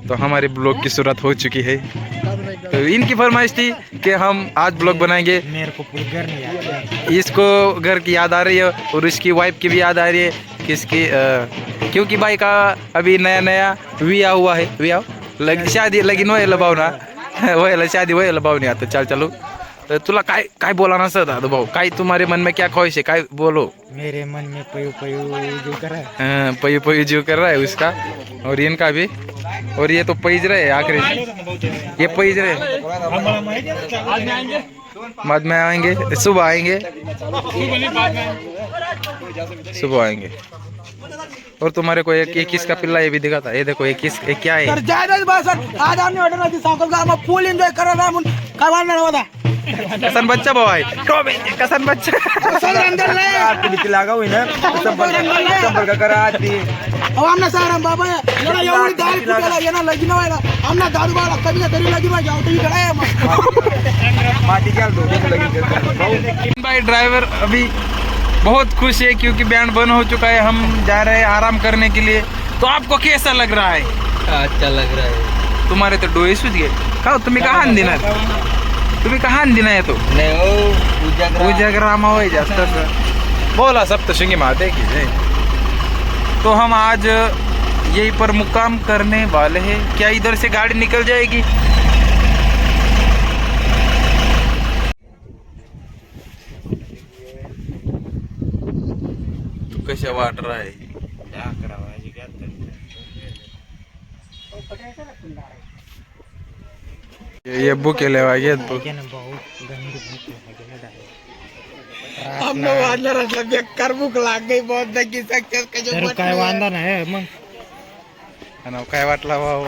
तो हमारे ब्लॉग की शुरुआत हो चुकी है। तो इनकी फरमाइश थी कि हम आज ब्लॉग बनाएंगे। मेरे को पूरे घर नहीं याद। इसको घर की याद आ रही है और इसकी वाइफ की भी याद आ रही है। किसकी क्योंकि भाई का अभी नया नया विया हुआ है। विया शादी लगीन व्हायला भावना व्हायला शादी व्हायला भावनी आता। चल चलो तुला काय काय बोला ना सर दादा भाऊ, काय तुम्हारे मन में क्या ख्वाहिश है, काय बोलो। मेरे मन में पयू पयू जो कर रहा है। हाँ, पयू पयू जीव कर रहा है उसका और इनका भी। और ये तो पैज रहे हैं आखिरी, ये पैज रहे बाद में आएंगे, सुबह आएंगे, सुबह आएंगे। और तुम्हारे को एक किसका पिल्ला ये भी दिखा था। ये देखो एक किस एक क्या है। फुल एंजॉय कर रहा है। काय वाढणार होता कसन बच्चा भाऊ आहे, कसन बच्चा लागा होई ना संपर्क करा आती आमना सारा बाबा येना एवढी दाल कुटाला येना लगीन व्हायला आमना दारू बाळा कधी तरी लगीन व्हायला जाऊ तुम्ही कडे माटी केल दो लगीन कर भाई ड्राइवर अभी बहुत खुश है क्योंकि बैंड बंद हो चुका है। हम जा रहे हैं आराम करने के लिए। तो आपको कैसा लग रहा है? अच्छा लग रहा है। तुम्हारे तो डोळे सुज गए। का तुम्ही कहाँ दिनार, तुम्ही कहाँ दिना है? तो नाही ओ उजागरामा होय जास्त बोला सप्तशृंगी माते की जय। तो हम आज यहीं पर मुक्काम करने वाले हैं। क्या इधर से गाड़ी निकल जाएगी? तू कैसे वाट रहा है? ये बुक लेवा गए हमने वांदर असला बेकार भूक लाग गई बहुत दगी सक्सेस कशे काय वांदा नाही मग काय वाटला भाऊ?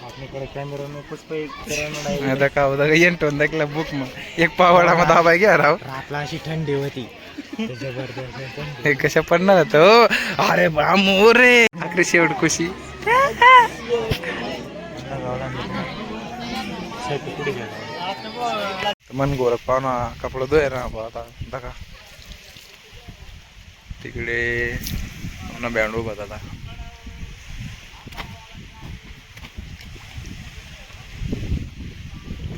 आपल्याकडे कॅमेरा में कुछ पे करायला आता का होता येंटोन दाखला बुक मग एक पावडा मध्ये दाबाय घ्या राव। रातला अशी थंडी होती जबरदस्त। हे कशा पडणार होतो? अरे बामो रे आखरी शेवट खुशी मन गोरख पाहुणा कपडा धुय ना आता बघा तिकडे बँड उभा आता।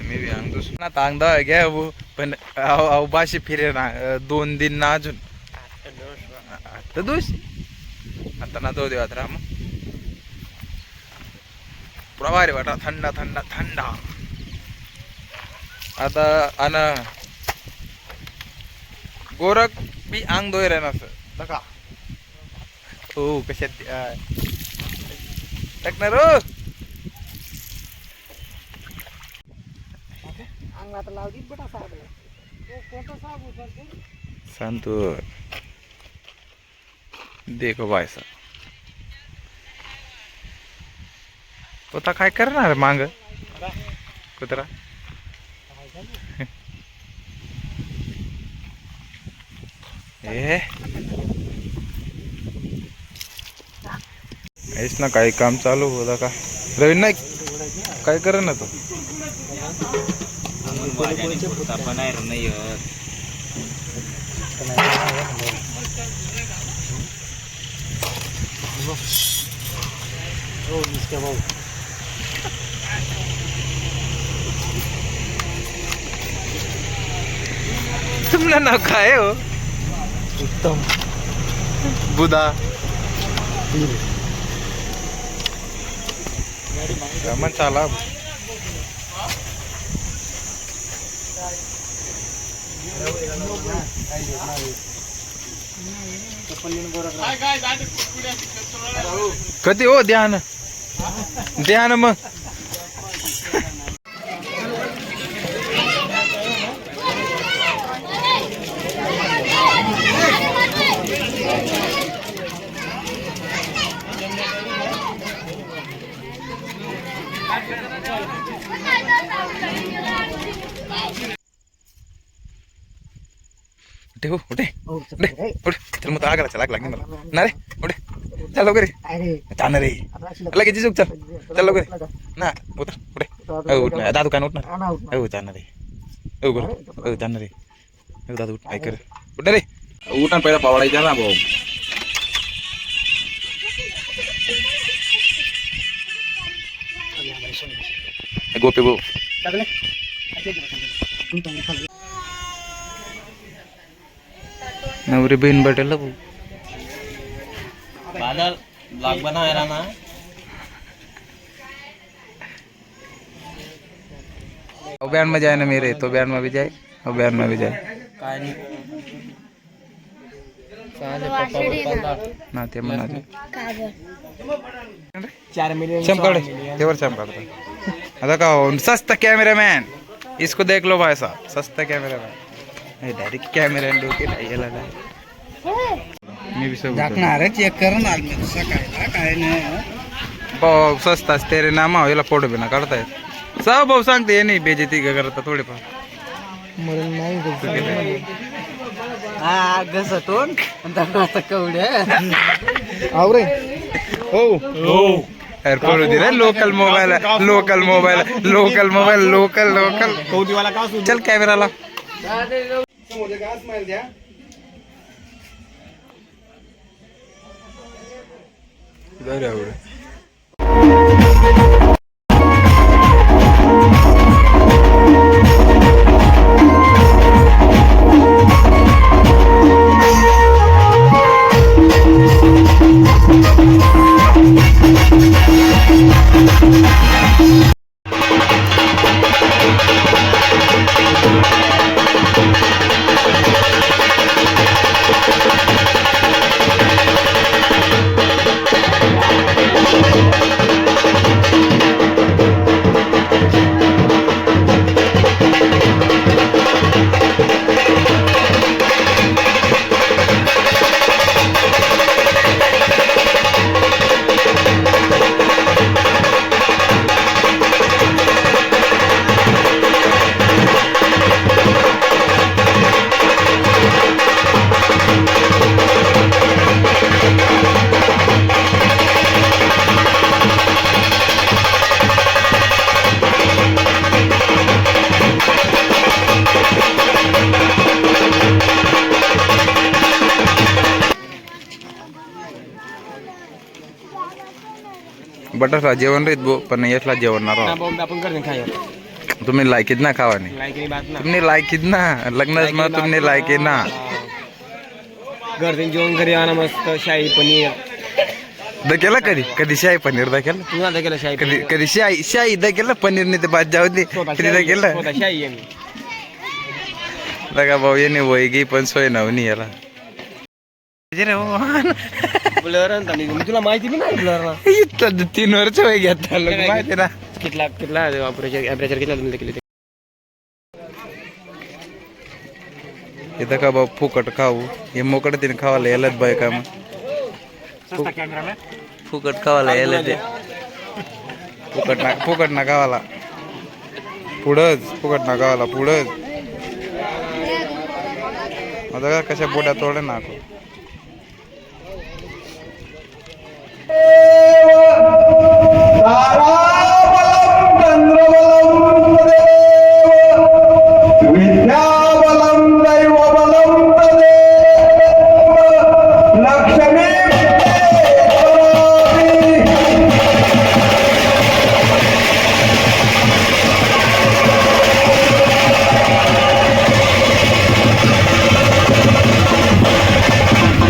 मी बी अंग दुसरा तांग दा घ्या वो पण अव बाशी फिरे ना 2 दिन ना अजून आता दोष आता ना तो देवात राम पुरा भारी वाटा थंडा थंडा थंडा आता अन गोरख बी अंग धोय रे ना बघा हो कशात टाकणार हो अंगात लावली बटा साबण कोणता साबण संतूर देखो भाई साहब पोता काय करणार मांग कुत्रा ए ऐस ना काही काम चालू होता का रवीन नाही काय कर ना तो तुमला नाव काय हो? उत्तम बुधा रमन चाला कधी हो ध्यान ध्यान मग उठे हो उठे उठे उठ चल मग आगाला चल आग लागली मला ना रे उठे चल लवकर जाणार रे लगेच चुक चल चल लवकर ना उतर उठे उठ ना दादू कान उठणार जाणार रे जाणार रे दादू उठ काय कर उठ रे उठा पहिला पावडायचा ना भाऊ गोपी भाऊ नवरी बहीण भेटेल भाऊ बादल ब्लॉग बनाया ना बयान में जाए ना मेरे तो बयान में भी जाए और बयान में भी जाए काय नाही ना ते म्हणा 4 मिलियन चमकाड़ तेवर चमकाड़ अदा का सस्ता कैमरामैन इसको देख लो भाई साहब सस्ता कैमरामैन डायरेक्ट कैमरा डोके ये लगा मी भी सब टाकणार चेक कर ना सकाळला काय नाही भाऊ सस्ता तेरे नाम याला फोटो बिना काढतायत सब भाऊ सांगते ये नाही बेजेती करता थोडेफार मरण नाही हा घसटून आता कवड्या आवरे हो यार करू दे रे लोकल मोबाईल लोकल कौदीवाला का असू चल कॅमेराला बटरला जेवण रहीत भो पण यातला जेवण ना आपण करते खाय तुम्ही लायकीत ना खावा नाही लाईक नाही बात ना तुम्ही लायकीत ना लग्नाच मग तुम्ही लायकी ना घरचे जेवण घरी आणा मस्त शाही पनीर द केला कधी शाही पनीर दा केलं तू आता केलं शाही कधी शाही दा केलं पनीर नाही ते बाद जाऊ दे कधी दा केलं स्वतः शाही आहे मी लगा भाऊ येणे वय गी पण सोय नवनी याला ब्लर आणि तुला माहिती बी नाही ब्लर ना 3 वर्ष वय घेतला लोक माहिती ना कितला ऑपरेटर कितला तुला केले इथं का भाऊ फुकट खाऊ हे मोकट तिने खावायला यायलाच बाय का मग फुकट खावायला यायला ते फुकट ना खावाला पुढंच फुकट ना खावाला पुढंच आता का कशा बोट्या तोडे ना